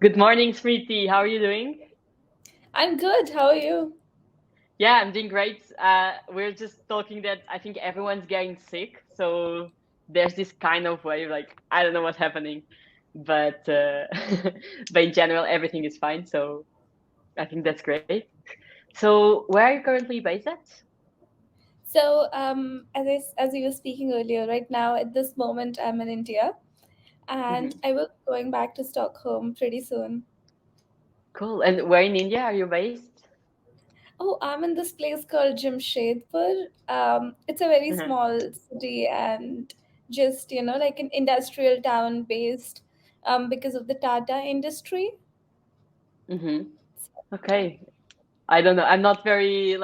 Good morning, Smriti. How are you doing? I'm good. How are you? Yeah, I'm doing great. We're just talking that I think everyone's getting sick, so there's this kind of wave. Like I don't know what's happening, but but in general, everything is fine. So I think that's great. So where are you currently based at? As you were speaking earlier, right now at this moment, I'm in India, and Hmm. I will be going back to Stockholm pretty soon. Cool. And where in India are you based? Oh, I'm in this place called Jamshedpur. It's a very Hmm. small city and just like an industrial town based because of the Tata industry. Hmm. Yeah. Okay. I don't know. I'm not very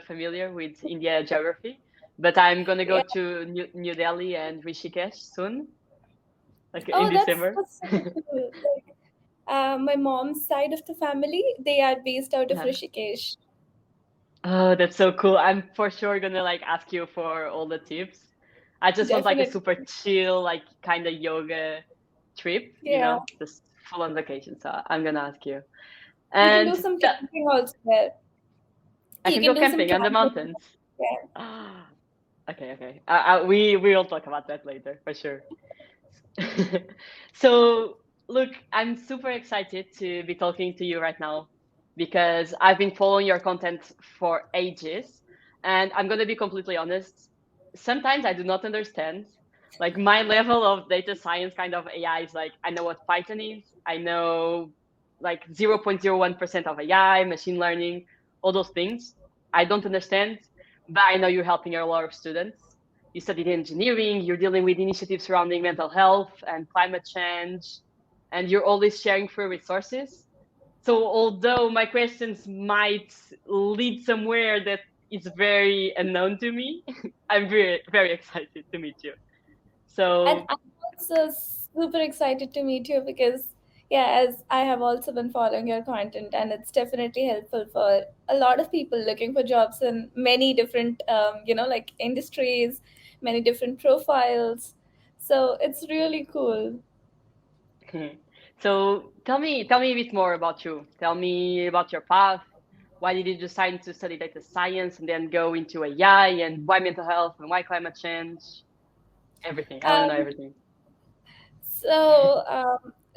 familiar with India geography, but I'm gonna go Yeah. to New Delhi and Rishikesh soon, like in Oh, December. that's so cool. Like, my mom's side of the family, they are based out of Uh-huh. Rishikesh. Oh, that's so cool. I'm for sure gonna ask you for all the tips. I just want like a Definitely. super chill, kind of yoga trip, Yeah. just full on vacation. So I'm gonna ask you. We can do And some camping also there. I You can can go do some camping on the camping. mountains. Yeah. Ah, okay, okay. We will talk about that later for sure. So, look, I'm super excited to be talking to you right now because I've been following your content for ages. And I'm going to be completely honest. Sometimes I do not understand. Like, my level of data science kind of AI is like, I know what Python is, I know like 0.01% of AI, machine learning, all those things. I don't understand, but I know you're helping a lot of students. You studied engineering, you're dealing with initiatives surrounding mental health and climate change, and you're always sharing free resources. So, although my questions might lead somewhere that is very unknown to me, I'm very, very excited to meet you. And So, I'm also super excited to meet you because, yeah, as I have also been following your content, and it's definitely helpful for a lot of people looking for jobs in many different, like industries, many different profiles. So it's really cool. tell me a bit more about you. Tell me about your path. Why did you decide to study data science and then go into AI, and why mental health and why climate change? Everything. I want to know Um, everything. So,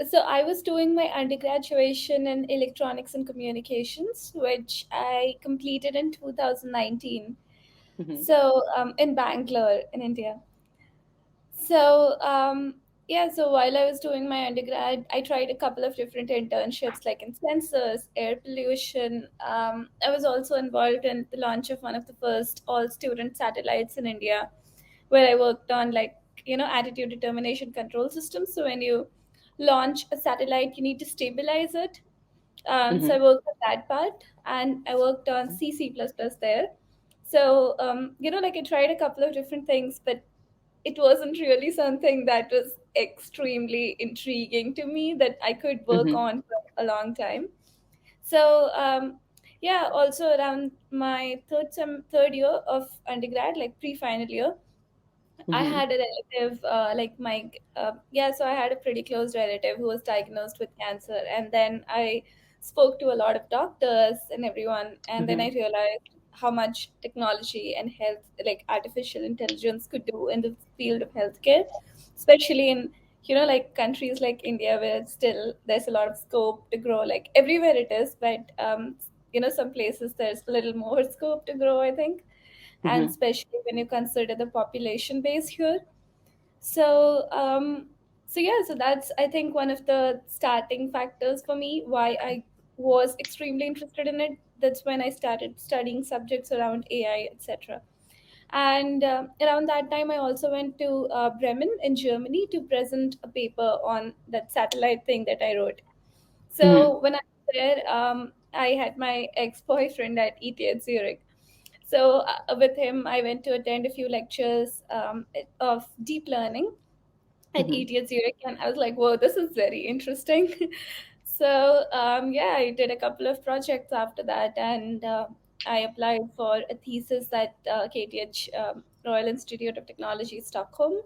so I was doing my undergraduation in electronics and communications, which I completed in 2019. Hmm. So, in Bangalore, in India. So, yeah, so while I was doing my undergrad, I tried a couple of different internships, like in sensors, air pollution. I was also involved in the launch of one of the first all-student satellites in India, where I worked on attitude determination control systems. So when you launch a satellite, you need to stabilize it. So I Hmm. worked on that part, and I worked on C++ there. So I tried a couple of different things, but it wasn't really something that was extremely intriguing to me that I could work Hmm. on for a long time. So yeah, also around my third year of undergrad, like pre-final year, I Hmm. had a relative, so I had a pretty close relative who was diagnosed with cancer. And then I spoke to a lot of doctors and everyone. And then I Hmm. realized how much technology and health, like artificial intelligence, could do in the field of healthcare, especially in, like countries like India, where still there's a lot of scope to grow, like everywhere it is. But, some places there's a little more scope to grow, I think, and Hmm. especially when you consider the population base here. So, so that's, I think, one of the starting factors for me why I was extremely interested in it. That's when I started studying subjects around AI, etc. And around that time, I also went to Bremen in Germany to present a paper on that satellite thing that I wrote. Hmm. So when I was there, I had my ex-boyfriend at ETH Zurich. So with him, I went to attend a few lectures of deep learning at Hmm. ETH Zurich, and I was like, "Whoa, this is very interesting." So yeah, I did a couple of projects after that, and I applied for a thesis at KTH Royal Institute of Technology, Stockholm,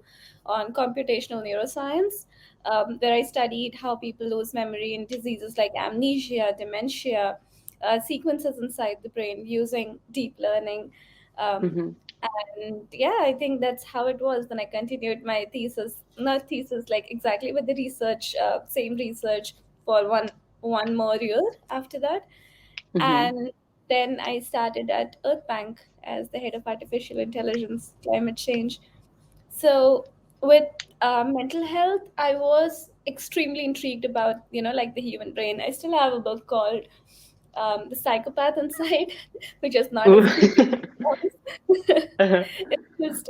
on computational neuroscience. where I studied how people lose memory in diseases like amnesia, dementia, sequences inside the brain using deep learning. Um, Hmm. and yeah, I think that's how it was. Then I continued my thesis, not thesis like exactly, but the research, same research for one more year after that. Hmm. And then I started at Earth Bank as the head of artificial intelligence, climate change. So with mental health, I was extremely intrigued about, like the human brain. I still have a book called The Psychopath Inside, which is not Ooh. as creepy as it sounds. Uh-huh. It's just,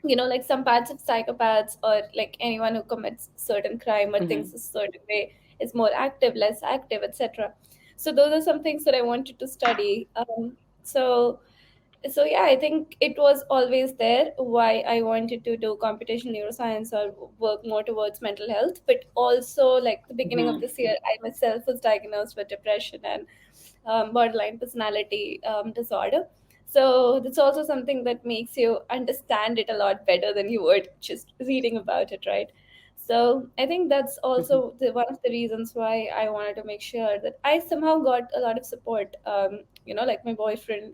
like some parts of psychopaths, or like anyone who commits certain crime or thinks Hmm. a certain way, is more active, less active, etc. So those are some things that I wanted to study. So yeah, I think it was always there why I wanted to do computational neuroscience or work more towards mental health. But also, like the beginning of Hmm. this year, I myself was diagnosed with depression and borderline personality disorder. So that's also something that makes you understand it a lot better than you would just reading about it, right? So I think that's Hmm. also one of the reasons why I wanted to make sure that I somehow got a lot of support. Like my boyfriend,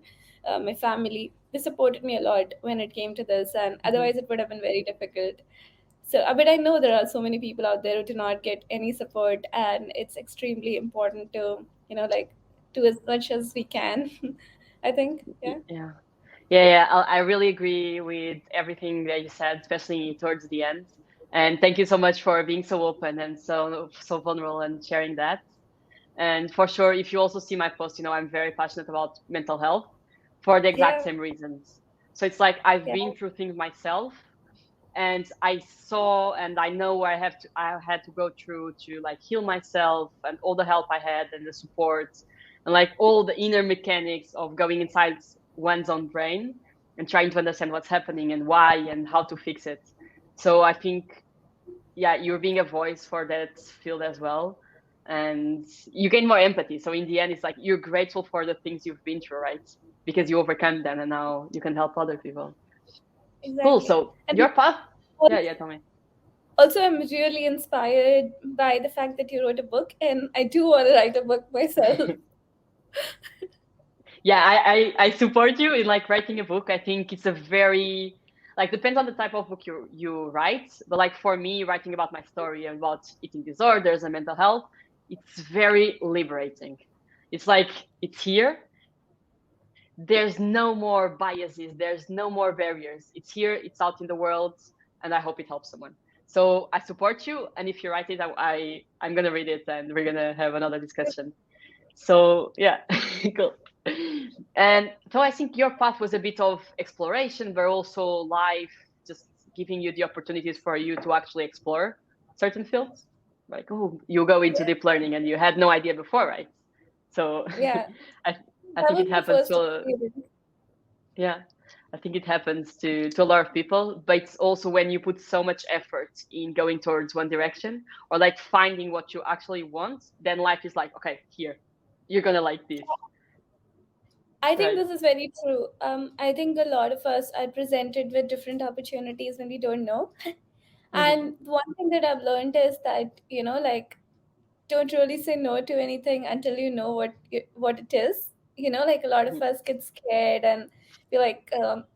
my family, they supported me a lot when it came to this, and Hmm. otherwise it would have been very difficult. So, but I know there are so many people out there who do not get any support, and it's extremely important to, like, do as much as we can. I think, yeah. Yeah. Yeah, yeah, I really agree with everything that you said, especially towards the end. And thank you so much for being so open and so vulnerable and sharing that. And for sure, if you also see my post, I'm very passionate about mental health for the exact Yeah, same reasons. So it's like I've yeah, been through things myself, and I saw and I know where I had to go through to like heal myself, and all the help I had and the support and like all the inner mechanics of going inside one's own brain and trying to understand what's happening and why and how to fix it. So I think, yeah, you're being a voice for that field as well, and you gain more empathy. So in the end, it's like you're grateful for the things you've been through, right? Because you overcome them and now you can help other people. Cool. exactly. So And your path. Yeah, also, yeah, tell me. also, I'm really inspired by the fact that you wrote a book, and I do want to write a book myself. Yeah, I support you in like writing a book. I think it's a very like depends on the type of book you write, but like for me, writing about my story and about eating disorders and mental health, it's very liberating. It's like it's here. There's no more biases. There's no more barriers. It's here. It's out in the world, and I hope it helps someone. So I support you, and if you write it, I'm gonna read it, and we're gonna have another discussion. So yeah, cool. And so I think your path was a bit of exploration, but also life just giving you the opportunities for you to actually explore certain fields. Like, oh, you go into Yeah, deep learning and you had no idea before, right? So yeah. I I That think was it my happens first to experience. yeah, I think it happens to a lot of people, but it's also when you put so much effort in going towards one direction or like finding what you actually want, then life is like, okay, here, you're gonna like this, I think right? this is very true. I think a lot of us are presented with different opportunities when we don't know. Mm-hmm. And one thing that I've learned is that, like, don't really say no to anything until you know what it is. Like a lot of us get scared and feel like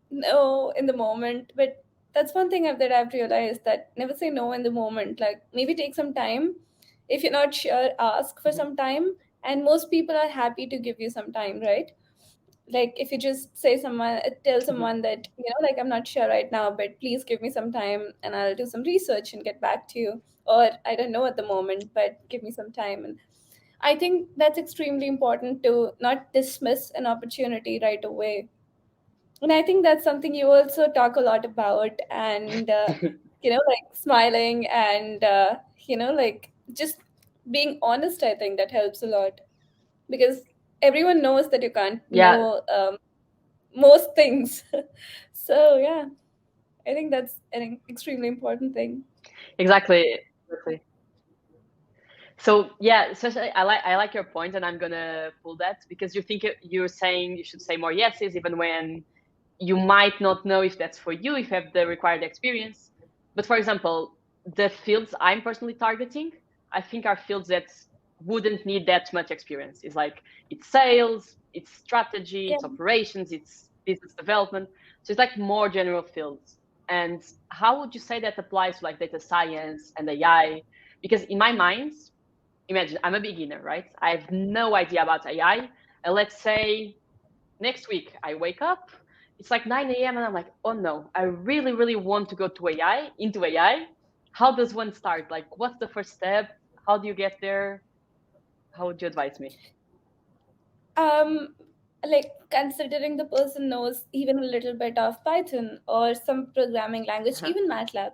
no in the moment. But that's one thing that I've realized, that never say no in the moment. Like maybe take some time. If you're not sure, ask for Mm-hmm. some time. And most people are happy to give you some time, right? Like if you just tell Mm-hmm. someone that, like, I'm not sure right now, but please give me some time and I'll do some research and get back to you, or I don't know at the moment, but give me some time. And I think that's extremely important, to not dismiss an opportunity right away. And I think that's something you also talk a lot about. And like smiling and like just being honest, I think that helps a lot, because everyone knows that you can't Yeah, know most things. So yeah, I think that's an extremely important thing. exactly. Exactly. So yeah, especially I like your point, and I'm gonna pull that because you're saying you should say more yeses even when you might not know if that's for you, if you have the required experience. But for example, the fields I'm personally targeting, I think are fields that wouldn't need that much experience. It's like it's sales, it's strategy, Yeah. it's operations, it's business development. So it's like more general fields. And how would you say that applies to like data science and AI? Because in my mind, imagine I'm a beginner, right? I have no idea about AI. And let's say next week I wake up, it's like 9 a.m. and I'm like, oh no, I really, really want to go to AI, into AI. How does one start? Like, what's the first step? How do you get there? How would you advise me? um like considering the person knows even a little bit of Python or some programming language, Uh-huh. even MATLAB,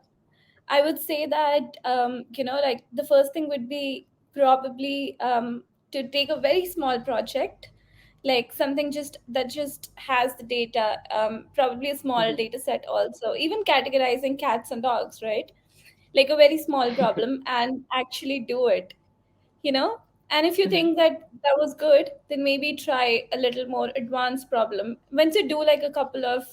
I would say that like the first thing would be probably to take a very small project, like something just has the data, probably a small Hmm. data set, also even categorizing cats and dogs, right? Like a very small problem, and actually do it, you know. And if you Hmm. think that that was good, then maybe try a little more advanced problem. Once you do like a couple of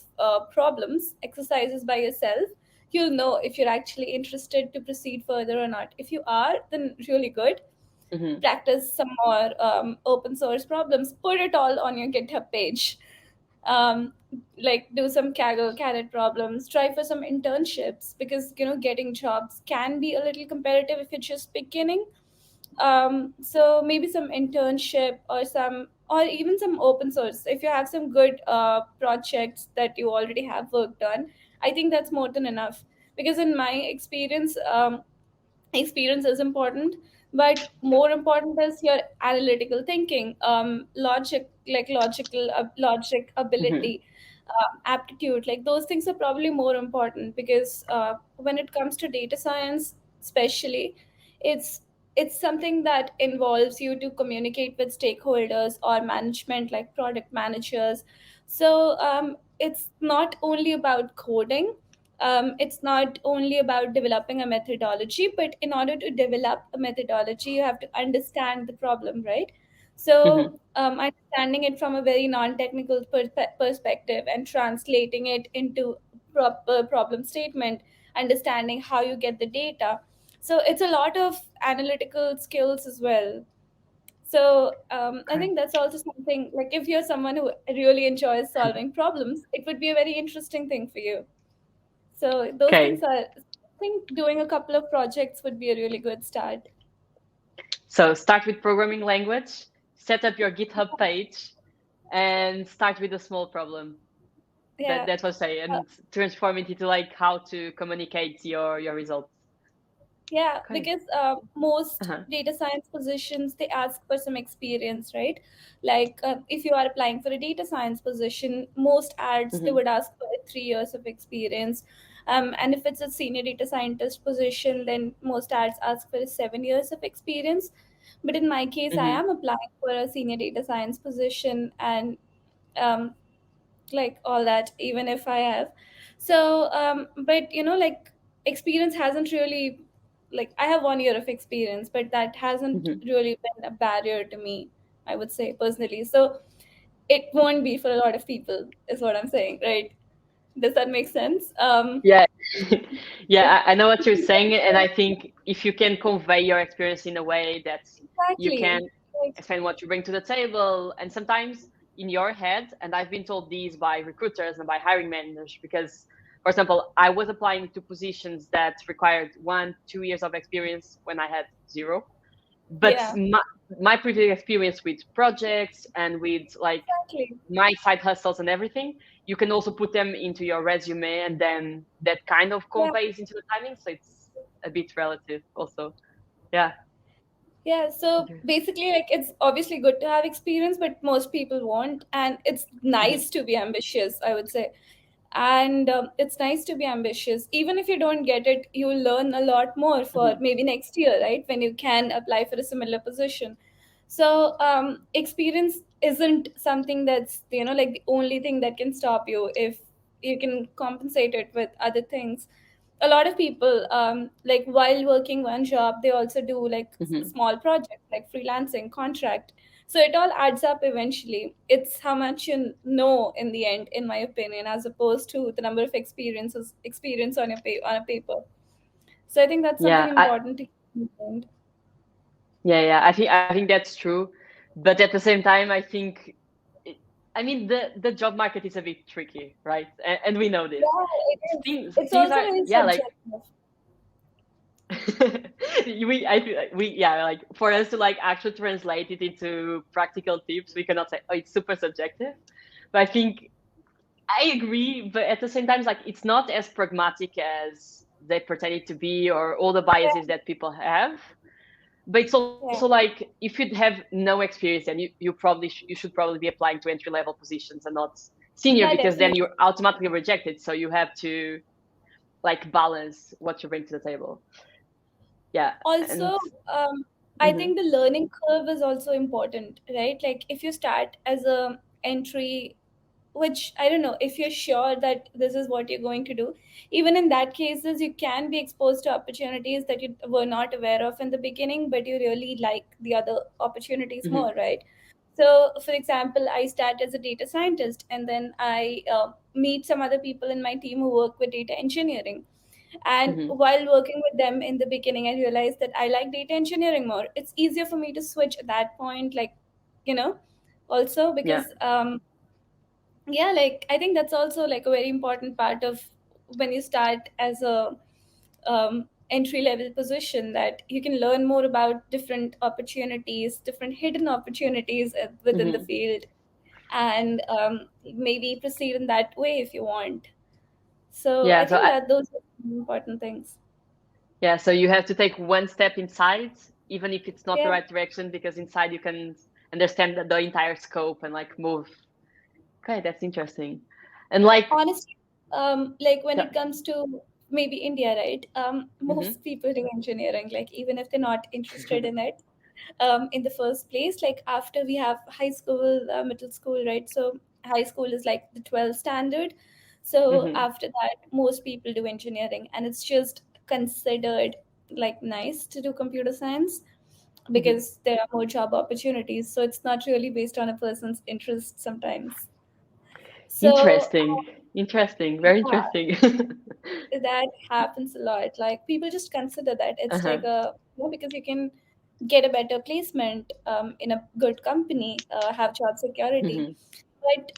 problems exercises by yourself, you'll know if you're actually interested to proceed further or not. If you are, then really good. Hmm. Practice some more open source problems, put it all on your GitHub page. um, like do some Kaggle Carrot problems, try for some internships, because getting jobs can be a little competitive if you're just beginning. So maybe some internship, or even some open source. If you have some good projects that you already have worked on, I think that's more than enough. Because in my experience is important, but more important is your analytical thinking, logic Hmm. ability, aptitude. Like those things are probably more important, because when it comes to data science especially, it's it's something that involves you to communicate with stakeholders or management, like product managers. So it's not only about coding, it's not only about developing a methodology, but in order to develop a methodology, you have to understand the problem, right? Hmm. So, understanding it from a very non-technical perspective and translating it into proper problem statement, understanding how you get the data. So it's a lot of analytical skills as well. So I Okay. think that's also something, like if you're someone who really enjoys solving problems, it would be a very interesting thing for you. So those things Okay. are, I think doing a couple of projects would be a really good start. So start with programming language, set up your GitHub page, and start with a small problem. Yeah. That was say, Uh, and transform it into like how to communicate your results. yeah, Okay. because most Uh-huh. data science positions, they ask for some experience, right? Like if you are applying for a data science position, most ads they Hmm. would ask for 3 years of experience. And if it's a senior data scientist position, then most ads ask for 7 years of experience. But in my case, I Hmm. am applying for a senior data science position, and um, like all that, even if I have. So but like experience hasn't really, like I have 1 year of experience, but that hasn't Hmm. really been a barrier to me, I would say personally. So it won't be for a lot of people, is what I'm saying, right? Does that make sense? Yeah. Like, Yeah, I know what you're saying, and I think if you can convey your experience in a way that you can exactly. Like, explain what you bring to the table, and sometimes in your head, and I've been told these by recruiters and by hiring managers, because, for example, I was applying to positions that required 1, 2 years of experience when I had zero. But yeah, my previous experience with projects and with like exactly. my side hustles and everything, you can also put them into your resume, and then that kind of Yeah. conveys into the timing. So it's a bit relative also. Yeah. Yeah, so Interesting. basically, like it's obviously good to have experience, but most people won't. And it's Hmm. nice to be ambitious, I would say. And it's nice to be ambitious. Even if you don't get it, you'll learn a lot more for Hmm. maybe next year, right? When you can apply for a similar position. So experience isn't something that's, like the only thing that can stop you. If you can compensate it with other things, a lot of people, like while working one job, they also do like Hmm. small projects like freelancing contract. So it all adds up eventually. It's how much you know in the end, in my opinion, as opposed to the number of experience on a paper. So I think that's something Yeah, important to keep in mind. yeah. I think that's true, but at the same time, I think, it, I mean, the job market is a bit tricky, right? And we know this. Yeah, it is. It's Things also are, very yeah, like subjective. yeah, like for us to like actually translate it into practical tips, we cannot say, oh, it's super subjective. But I think I agree, but at the same time, like it's not as pragmatic as they pretend it to be, or all the biases Yeah, that people have. But it's also yeah, like if you have no experience, then you should probably be applying to entry level positions and not senior, yeah, because then definitely. you're automatically rejected. So you have to like balance what you bring to the table. Yeah, and Also, um, I mhm, think the learning curve is also important, right? Like if you start as a entry, which I don't know, if you're sure that this is what you're going to do, even in that cases, you can be exposed to opportunities that you were not aware of in the beginning, but you really like the other opportunities mhm, more, right? So, for example, I start as a data scientist, and then I meet some other people in my team who work with data engineering. And mhm, while working with them in the beginning, I realized that I like data engineering more. It's easier for me to switch at that point, like, you know, also yeah, because yeah, like I think that's also like a very important part of when you start as a entry level position, that you can learn more about different opportunities, different hidden opportunities within the mhm, field, and maybe proceed in that way if you want. So I yeah. So think that those are important things. yeah, so you have to take one step inside, even if it's not the Yeah. right direction, because inside you can understand the entire scope and like move. Okay, that's interesting. And like, Honestly, like when yeah, it comes to maybe India, right? mhm, Most people do engineering, like even if they're not interested in it, in the first place. Like after we have high school, middle school, right? So high school is like the 12 standard. So mhm, after that, most people do engineering, and it's just considered like nice to do computer science mhm. because there are more job opportunities. So it's not really based on a person's interest sometimes. So Interesting, interesting, very yeah, interesting. that happens a lot. Like people just consider that it's Uh-huh. like a, because you can get a better placement in a good company, have job security. Mhm, But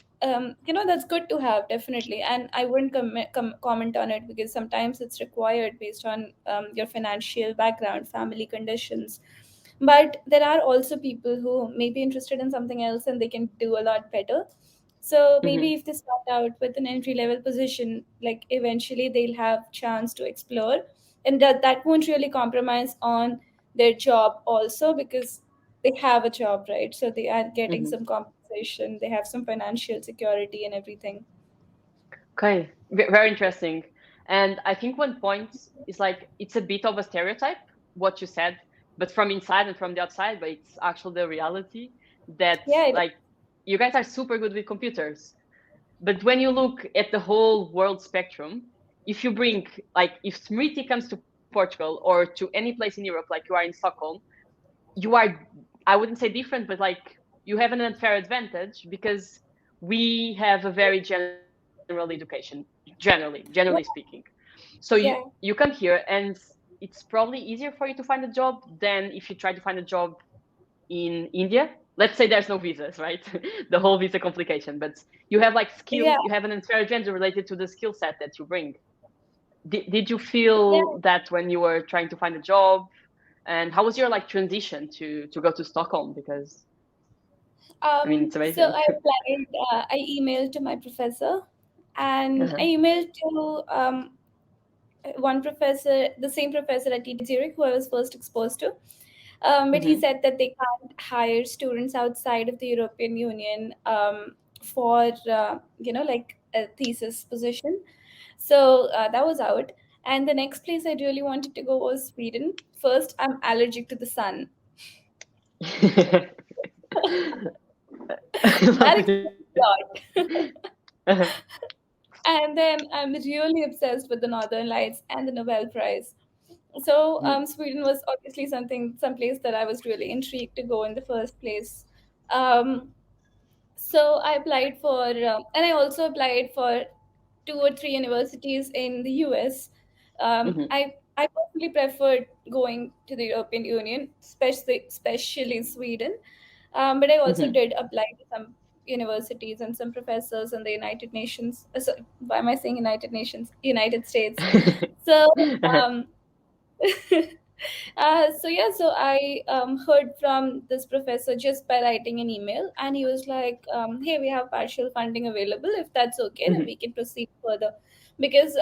that's good to have, definitely. And I wouldn't comment on it because sometimes it's required based on your financial background, family conditions. But there are also people who may be interested in something else and they can do a lot better. So maybe mhm, if they start out with an entry level position, like eventually they'll have chance to explore, and that won't really compromise on their job also, because they have a job, right? So they are getting mhm. some compensation, they have some financial security and everything. Okay, very interesting. And I think one point is like it's a bit of a stereotype what you said, but from inside and from the outside, but it's actually the reality that Yeah, like you guys are super good with computers. But when you look at the whole world spectrum, if you bring like if Smriti comes to Portugal or to any place in Europe, like you are in Stockholm, you are, I wouldn't say different, but like you have an unfair advantage because we have a very general education, generally speaking. yeah, So you yeah, come here and it's probably easier for you to find a job than if you try to find a job in India. Let's say there's no visas, right? The whole visa complication, but you have like yeah, you have an unfair advantage related to the skill set that you bring. Did you yeah. feel that when you were trying to find a job? And how was your like transition to go to Stockholm? Because I mean, it's So amazing. I applied, I emailed to my professor, and I Uh-huh. emailed to one professor, the same professor at TD Zurich, who I was first exposed to. But he Hmm. said that they can't hire students outside of the European Union for, like a thesis position. So that was out. And the next place I really wanted to go was Sweden. First, I'm allergic to the sun. That Lovely. explains a lot. Uh-huh. And then I'm really obsessed with the Northern Lights and the Nobel Prize. So Mhm. Sweden was obviously some place that I was really intrigued to go in the first place. Um, so I applied for, and I also applied for two or three universities in the US. Mhm. I I personally preferred going to the European Union, especially Sweden. But I also Hmm. did apply to some universities and some professors in the United Nations. So, why am I saying United Nations? United States. So, um, so yeah, so I heard from this professor just by writing an email, and he was like, "Hey, we have partial funding available. If that's okay, then we can proceed further." Because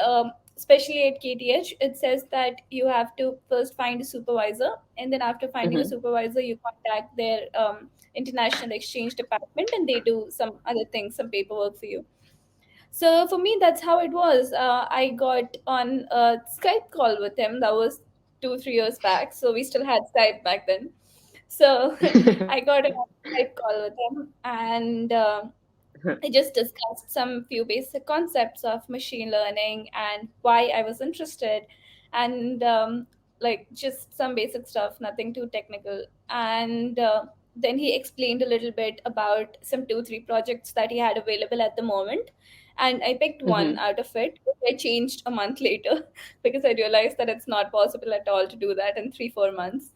especially at KTH, it says that you have to first find a supervisor, and then after finding a Hmm. supervisor, you contact their international exchange department, and they do some other things, some paperwork for you. So for me, that's how it was. I got on a Skype call with him. That was 2 3 years back. So we still had Skype back then. So I got on a Skype call with him, and I just discussed some few basic concepts of machine learning and why I was interested, and like just some basic stuff, nothing too technical. And then he explained a little bit about some 2 3 projects that he had available at the moment, and I picked one Hmm. out of it, which I changed a month later because I realized that it's not possible at all to do that in 3 4 months.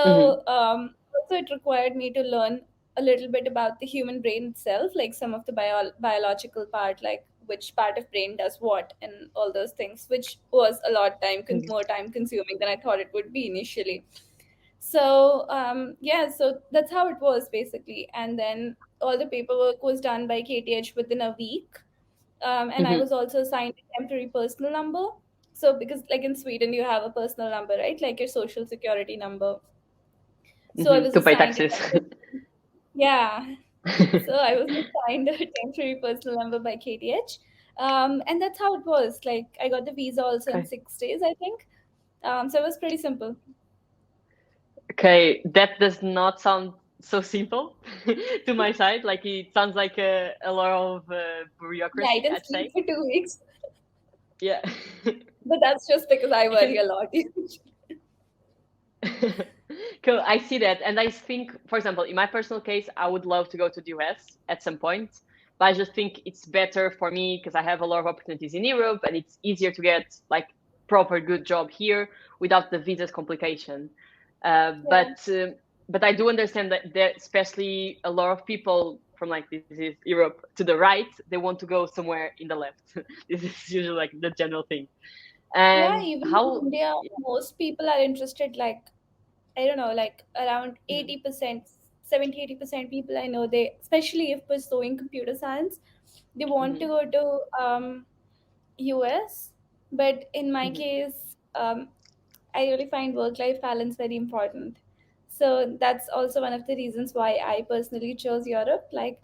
Hmm. So also it required me to learn a little bit about the human brain itself, like some of the biological part, like which part of brain does what and all those things, which was a lot more time consuming than I thought it would be initially. So yeah, so that's how it was basically. And then all the paperwork was done by KTH within a week. And I Hmm. was also assigned a temporary personal number. So because like in Sweden, you have a personal number, right? Like your social security number. So I Hmm. was To pay assigned a taxes. temporary, yeah. So I was assigned a temporary personal number by KTH. And that's how it was. Like I got the visa also in Okay. 6 days, I think. So it was pretty simple. Okay, that does not sound so simple to my side. Like it sounds like a lot of Yeah, I bureaucracy, didn't I'd sleep say. for 2 weeks, Yeah. but that's just because I worry Because a lot. cool, I see that. And I think, for example, in my personal case, I would love to go to the US at some point. But I just think it's better for me because I have a lot of opportunities in Europe and it's easier to get like proper good job here without the visas complication. Uh, Yeah. but um, but I do understand that there, especially a lot of people from like this is Europe to the right, they want to go somewhere in the left. This is usually like the general thing. Yeah, And even in how? India, most people are interested, like, I don't know, like around Mhm, 80%, 70 80% people I know, they, especially if pursuing computer science, they want to mhm, go to US. But in my mhm. case, I really find work life balance very important. So that's also one of the reasons why I personally chose Europe. Like,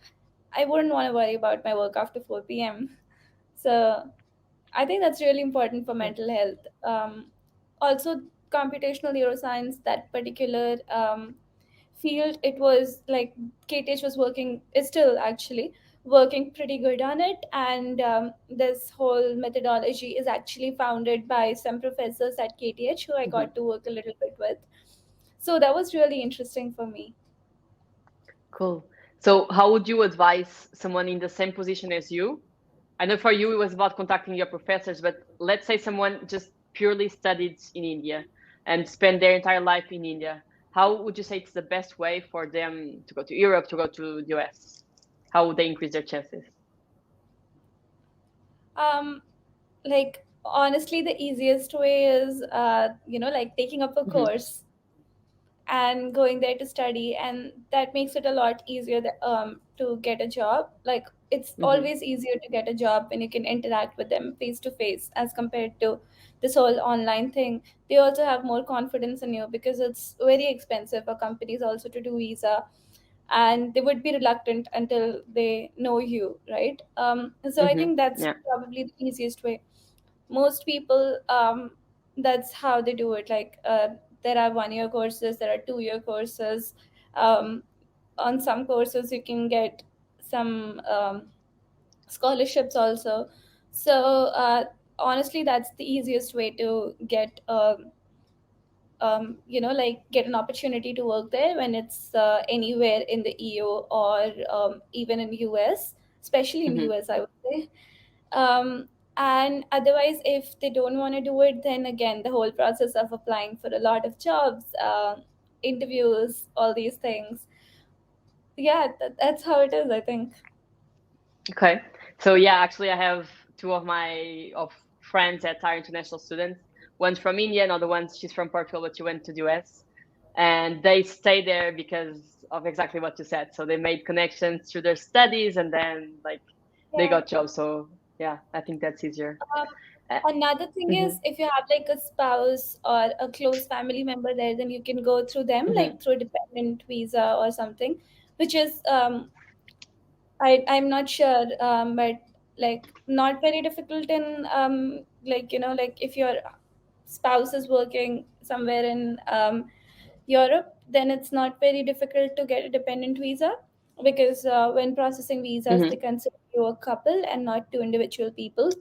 I wouldn't want to worry about my work after 4 p.m. So I think that's really important for Okay. mental health. Also, computational neuroscience, that particular field, it was like KTH was working, is still actually working pretty good on it. And this whole methodology is actually founded by some professors at KTH who I Mhm. got to work a little bit with. So that was really interesting for me. Cool. So, how would you advise someone in the same position as you? I know for you it was about contacting your professors, but let's say someone just purely studied in India and spent their entire life in India. How would you say it's the best way for them to go to Europe, to go to the US? How would they increase their chances? Um, like, honestly, the easiest way is, like taking up a Hmm. course and going there to study, and that makes it a lot easier to get a job. Like, it's Hmm. always easier to get a job when you can interact with them face to face as compared to this whole online thing. They also have more confidence in you because it's very expensive for companies also to do visa, and they would be reluctant until they know you, right? So I Hmm. think that's Yeah. probably the easiest way. Most people, that's how they do it. Like, there are 1 year courses, there are 2 year courses. um, on some courses you can get some scholarships also. So honestly, that's the easiest way to get like get an opportunity to work there when it's anywhere in the EU, or even in US, especially in Hmm. US, I would say. um, And otherwise, if they don't want to do it, then again, the whole process of applying for a lot of jobs, interviews, all these things. Yeah, that's how it is, I think. Okay. So yeah, actually, I have two of my of friends that are international students. One's from India, another one she's from Portugal, but she went to the US, and they stay there because of exactly what you said. So they made connections through their studies, and then like they Yeah. got jobs. So yeah, I think that's easier. Um, Uh, Another thing is, mhm, if you have like a spouse or a close family member there, then you can go through them, mhm, like through a dependent visa or something, which is I'm not sure, but like not very difficult in like like if your spouse is working somewhere in Europe, then it's not very difficult to get a dependent visa, because when processing visas, they mhm, consider you a couple and not two individual people.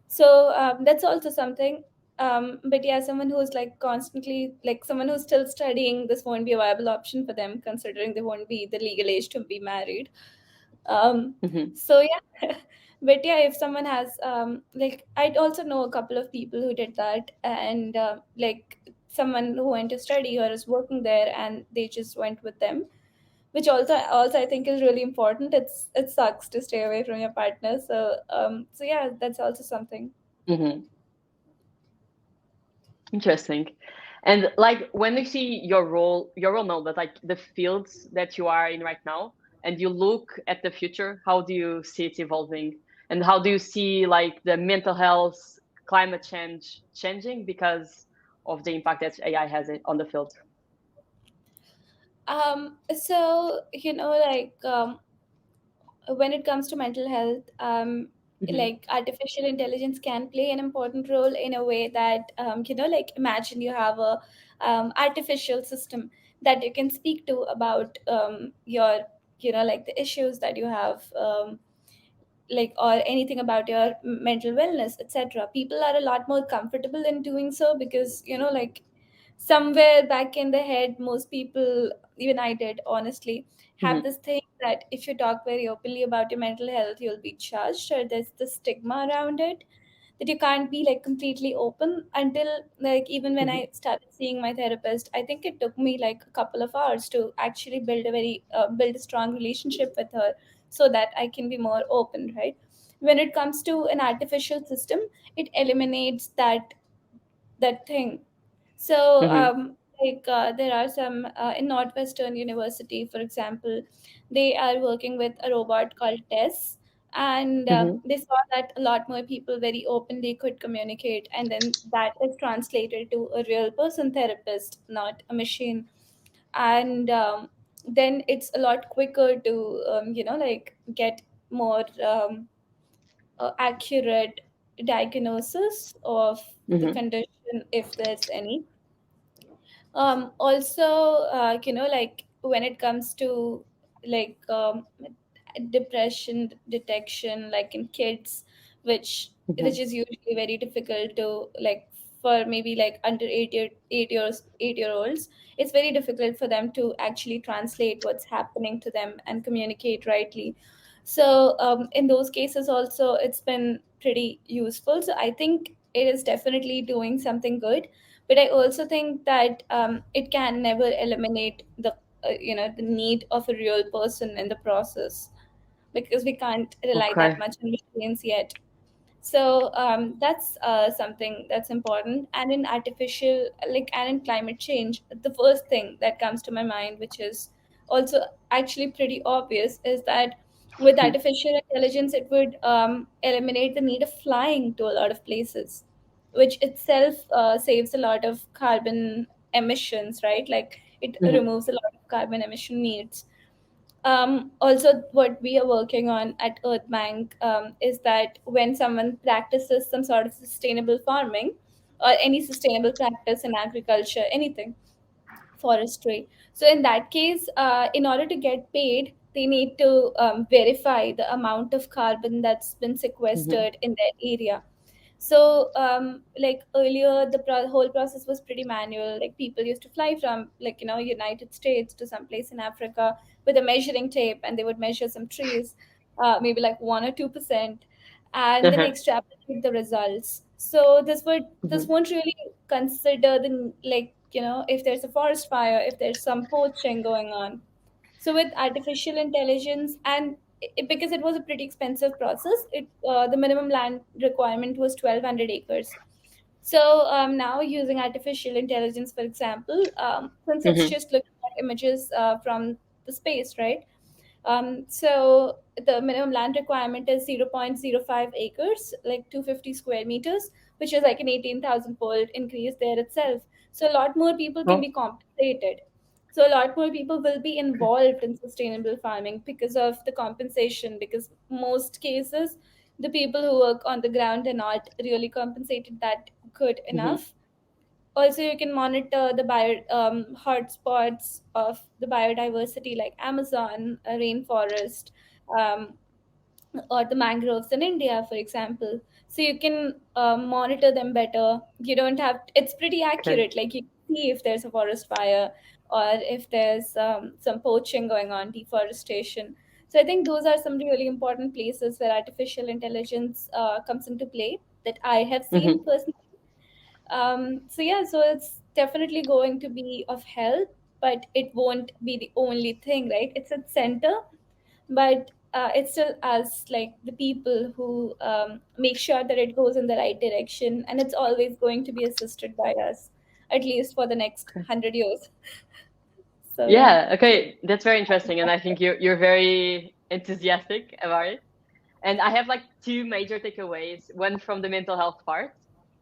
So that's also something. But yeah, someone who's like constantly, like someone who's still studying, this won't be a viable option for them, considering they won't be the legal age to be married. mhm, So yeah, but yeah, if someone has like, I also know a couple of people who did that, and like someone who went to study or is working there, and they just went with them, which also I think is really important. It sucks to stay away from your partner, so so yeah, that's also something. mhm. Interesting. And like when you see your role now, but like the fields that you are in right now, and you look at the future, how do you see it evolving? And how do you see like the mental health, climate change changing because of the impact that AI has on the field? So like when it comes to mental health, Hmm. like artificial intelligence can play an important role in a way that like imagine you have a artificial system that you can speak to about your like the issues that you have, like, or anything about your mental wellness, etc. People are a lot more comfortable in doing so, because like somewhere back in the head, most people, even I did honestly, have Hmm. this thing that if you talk very openly about your mental health, you'll be judged, or there's the stigma around it, that you can't be like completely open. Until like, even when Hmm. I started seeing my therapist, I think it took me like a couple of hours to actually build a strong relationship with her, so that I can be more open, right? When it comes to an artificial system, it eliminates that thing. So, Hmm. like, there are some in Northwestern University, for example, they are working with a robot called Tess, and Hmm. they saw that a lot more people very openly could communicate, and then that is translated to a real person therapist, not a machine, and then it's a lot quicker to like get more accurate diagnosis of the Hmm. condition, if there's any. Also, like when it comes to like depression detection, like in kids, which Hmm. is usually very difficult to, like, for maybe like under 8 year olds, it's very difficult for them to actually translate what's happening to them and communicate rightly. So in those cases also, it's been pretty useful. So I think it is definitely doing something good, but I also think that it can never eliminate the the need of a real person in the process, because we can't rely that Okay. much on machines yet. So that's something that's important. And in artificial, like, and in climate change, the first thing that comes to my mind, which is also actually pretty obvious, is that with Hmm. artificial intelligence, it would eliminate the need of flying to a lot of places, which itself saves a lot of carbon emissions, right? Like, it Hmm. removes a lot of carbon emission needs. Also, what we are working on at Earth Bank is that when someone practices some sort of sustainable farming or any sustainable practice in agriculture, anything, forestry. So in that case, in order to get paid, they need to verify the amount of carbon that's been Hmm. sequestered in their area. So like earlier, the whole process was pretty manual. Like, people used to fly from, like, United States to some place in Africa with a measuring tape, and they would measure some trees, maybe like 1 or 2%, and then Uh-huh. extrapolate the results. So this Mhm. won't really consider the, like, if there's a forest fire, if there's some poaching going on. So with artificial intelligence, and because it was a pretty expensive process, the minimum land requirement was 1,200 acres. So now using artificial intelligence, for example, since it's Mhm. just looking at images from the space, right? So the minimum land requirement is 0.05 acres, like 250 square meters, which is like an 18,000-fold increase there itself. So a lot more people can be Oh, compensated. So a lot more people will be involved in sustainable farming because of the compensation, because most cases, the people who work on the ground are not really compensated that good mhm. enough. Also, you can monitor the hotspots of the biodiversity, like Amazon rainforest, um, or the mangroves in India, for example. So you can monitor them better. You don't have, it's pretty Okay. accurate. Like you can see if there's a forest fire or if there's some poaching going on, deforestation. So I think those are some really important places where artificial intelligence comes into play that I have seen Mhm. personally. So yeah, so it's definitely going to be of help, but it won't be the only thing, right? It's at center, but it's still us, like the people who make sure that it goes in the right direction, and it's always going to be assisted by us, at least for the next 100 years. So yeah. Yeah, okay, that's very interesting, and I think you're very enthusiastic about it. And I have like two major takeaways. One from the mental health part,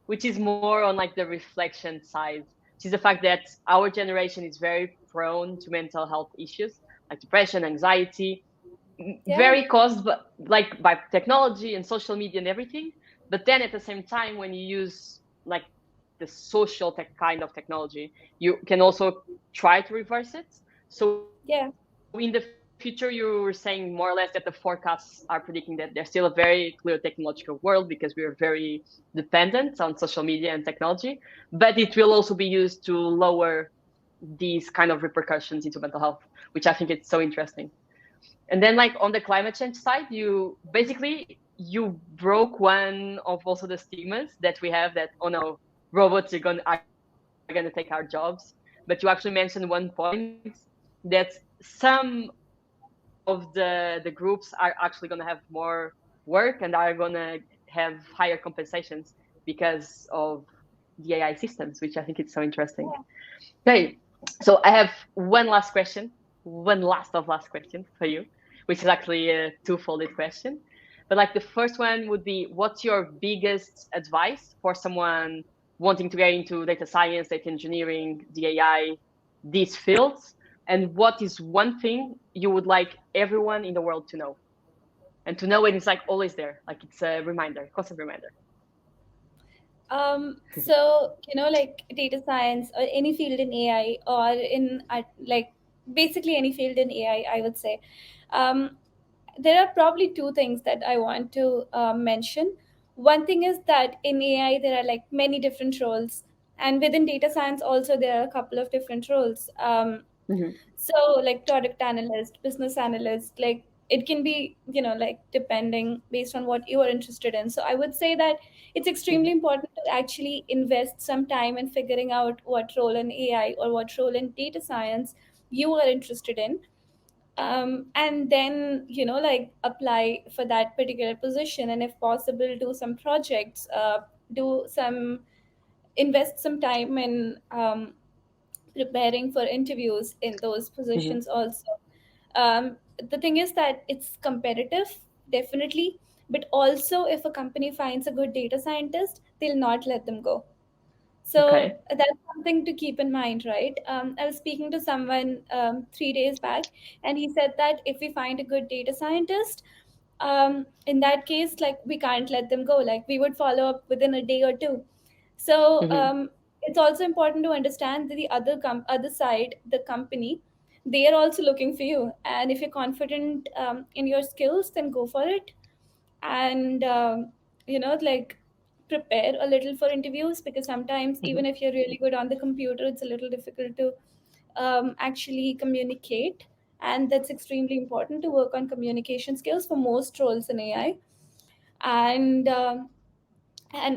which is more on like the reflection side, which is the fact that our generation is very prone to mental health issues like depression, anxiety, Yeah. very caused by technology and social media and everything. But then at the same time, when you use like the social tech kind of technology, you can also try to reverse it. So in the future, Yeah. you were saying more or less that the forecasts are predicting that there's still a very clear technological world because we are very dependent on social media and technology. But it will also be used to lower these kind of repercussions into mental health, which I think it's so interesting. And then like on the climate change side, you basically you broke one of also the stigmas that we have that, oh no, robots are gonna take our jobs. But you actually mentioned one point that some of the groups are actually gonna have more work and are gonna have higher compensations because of the AI systems, which I think it's so interesting. Yeah. Okay, so I have one last question, last question for you, which is actually a two-folded question. But like the first one would be, what's your biggest advice for someone wanting to get into data science, data engineering, the AI, these fields? And what is one thing you would like everyone in the world to know? And to know it is like always there, like it's a reminder, constant reminder. So, like data science or any field in AI, or in like basically any field in AI, I would say. Um, there are probably two things that I want to mention. One thing is that in AI, there are like many different roles, and within data science, also, there are a couple of different roles. Hmm. So, like product analyst, business analyst, like it can be, like depending based on what you are interested in. So, I would say that it's extremely Hmm. important to actually invest some time in figuring out what role in AI or what role in data science you are interested in, and then like apply for that particular position, and if possible do some projects, do some invest some time in preparing for interviews in those Hmm. positions also. The thing is that it's competitive, definitely, but also if a company finds a good data scientist, they'll not let them go. So Okay. that's something to keep in mind, right? I was speaking to someone 3 days back, and he said that if we find a good data scientist, in that case, like we can't let them go. Like we would follow up within a day or two. So Hmm. it's also important to understand that the other side, the company, they are also looking for you. And if you're confident in your skills, then go for it. And like prepare a little for interviews, because sometimes Hmm. even if you're really good on the computer, it's a little difficult to actually communicate, and that's extremely important to work on communication skills for most roles in AI. and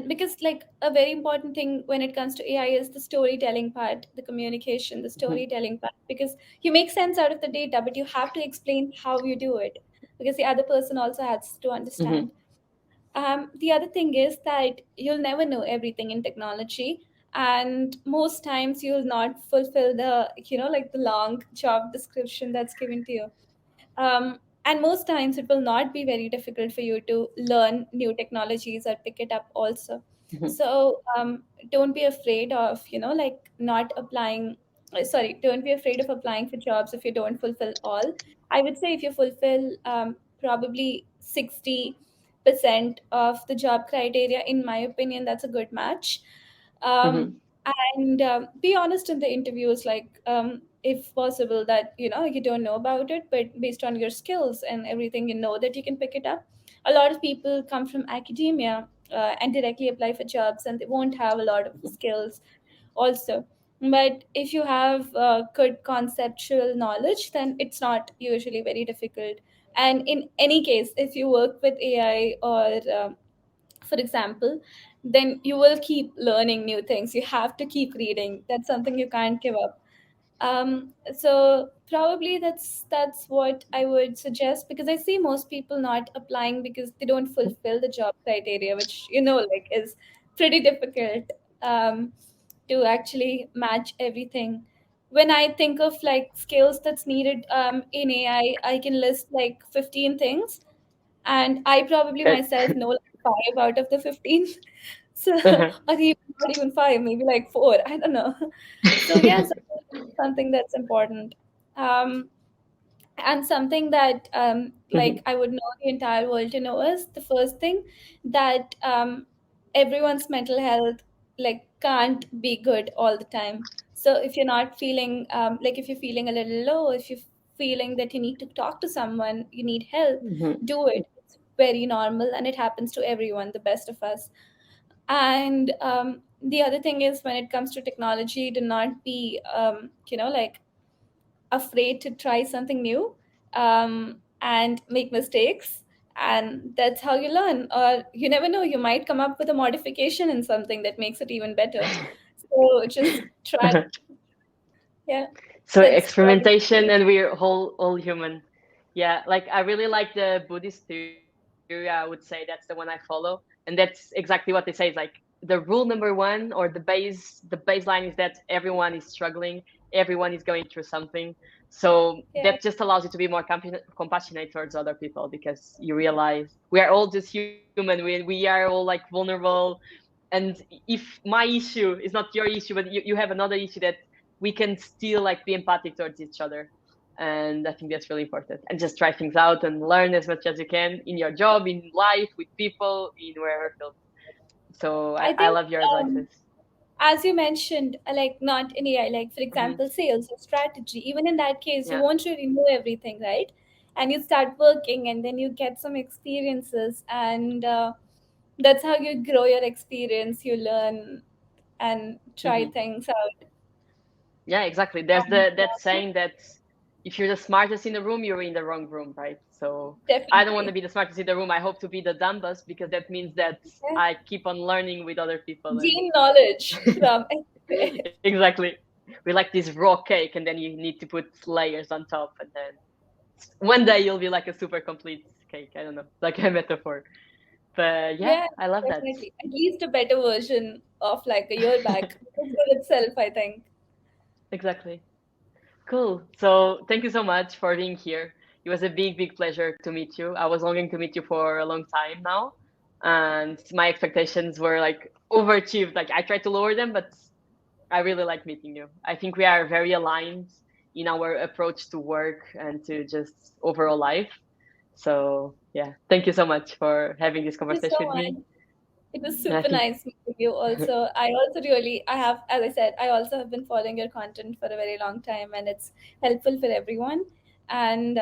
because like a very important thing when it comes to AI is the storytelling part, the communication, the Mhm. storytelling part, because you make sense out of the data, but you have to explain how you do it because the other person also has to Mhm. understand. The other thing is that you'll never know everything in technology, and most times you'll not fulfill the, like the long job description that's given to you. And most times it will not be very difficult for you to learn new technologies or pick it up also. Mhm. So don't be afraid of, like not applying. Sorry, don't be afraid of applying for jobs if you don't fulfill all. I would say if you fulfill probably 60% of the job criteria, in my opinion, that's a good match. Mhm. um, and be honest in the interviews, like if possible, that you don't know about it, but based on your skills and everything, that you can pick it up. A lot of people come from academia and directly apply for jobs, and they won't have a lot of skills also. But if you have good conceptual knowledge, then it's not usually very difficult. And in any case, if you work with AI or for example, then you will keep learning new things. You have to keep reading. That's something you can't give up. So probably that's what I would suggest, because I see most people not applying because they don't fulfill the job criteria, which like is pretty difficult to actually match everything. When I think of like skills that's needed in AI, I can list like 15 things, and I probably Okay. myself know like five out of the 15. So, Uh-huh. or even not even five, maybe like four. I don't know. So yes, something that's important. Um, and something that Mhm. like I would know the entire world to know is the first thing, that everyone's mental health like can't be good all the time. So if you're not feeling like if you're feeling a little low, if you're feeling that you need to talk to someone, you need help, Mhm. do it. It's very normal and it happens to everyone, the best of us. And the other thing is, when it comes to technology, do not be like afraid to try something new and make mistakes, and that's how you learn. Or you never know, you might come up with a modification in something that makes it even better. So just try. Uh-huh. Yeah, So that's probably. experimentation, and we're all human. Yeah, like I really like the Buddhist theory. I would say that's the one I follow, and that's exactly what they say. Is like the rule number one, or the baseline is that everyone is struggling, everyone is going through something. So Yeah, that just allows you to be more compassionate towards other people, because you realize we are all just human. We are all like vulnerable, and if my issue is not your issue, but you have another issue, that we can still like be empathic towards each other. And I think that's really important, and just try things out and learn as much as you can in your job, in life, with people, in wherever field. So I I think love your advices. as you mentioned, like not in AI, like for Hmm. example, sales or strategy, even in that case, you Yeah. won't really know everything, right? And you start working and then you get some experiences, and that's how you grow your experience. You learn and try Hmm. things out. Yeah, exactly. There's And the that saying that if you're the smartest in the room, you're in the wrong room, right? So I don't want to definitely, be the smartest in the room. I hope to be the dumbest, because that means that yeah. I keep on learning with other people. And Gain knowledge from everywhere. exactly, we like this raw cake, and then you need to put layers on top, and then one day you'll be like a super complete cake. I don't know, like a metaphor. But yeah, Yeah, I love that. definitely. At least a better version of like a year back. It's good itself, I think. Exactly. Cool. So thank you so much for being here. It was a big pleasure to meet you. I was longing to meet you for a long time now, and my expectations were like overachieved. Like I tried to lower them, but I really like meeting you. I think we are very aligned in our approach to work and to just overall life. So yeah, thank you so much for having this Thank you so conversation with me. much. It was And I super think, nice meeting you also. I also really, I have, as I said, I also have been following your content for a very long time, and it's helpful for everyone. And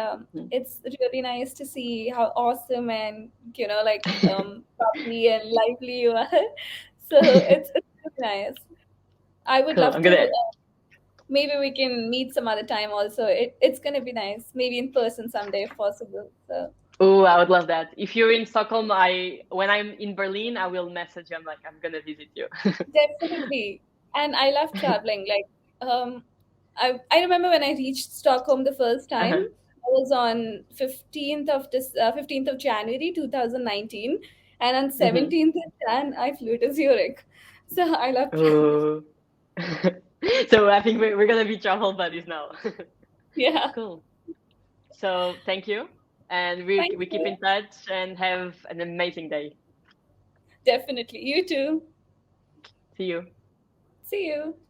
it's really nice to see how awesome and, like bubbly and lively you are. So it's really nice. I would cool. love I'm to, gonna. maybe we can meet some other time also. It's going to be nice. Maybe in person someday if possible. So. Oh, I would love that. If you're in Stockholm, when I'm in Berlin, I will message you. I'm like, I'm gonna visit you. Definitely. And I love traveling. I remember when I reached Stockholm the first time. Uh-huh. I was on 15th of January 2019, and on Hmm. 17th of Jan I flew to Zurich. So I love traveling. Oh. So I think we're gonna be travel buddies now. Yeah. Cool. So thank you, and we Thank we keep you. in touch and have an amazing day. Definitely. You too. See you. See you.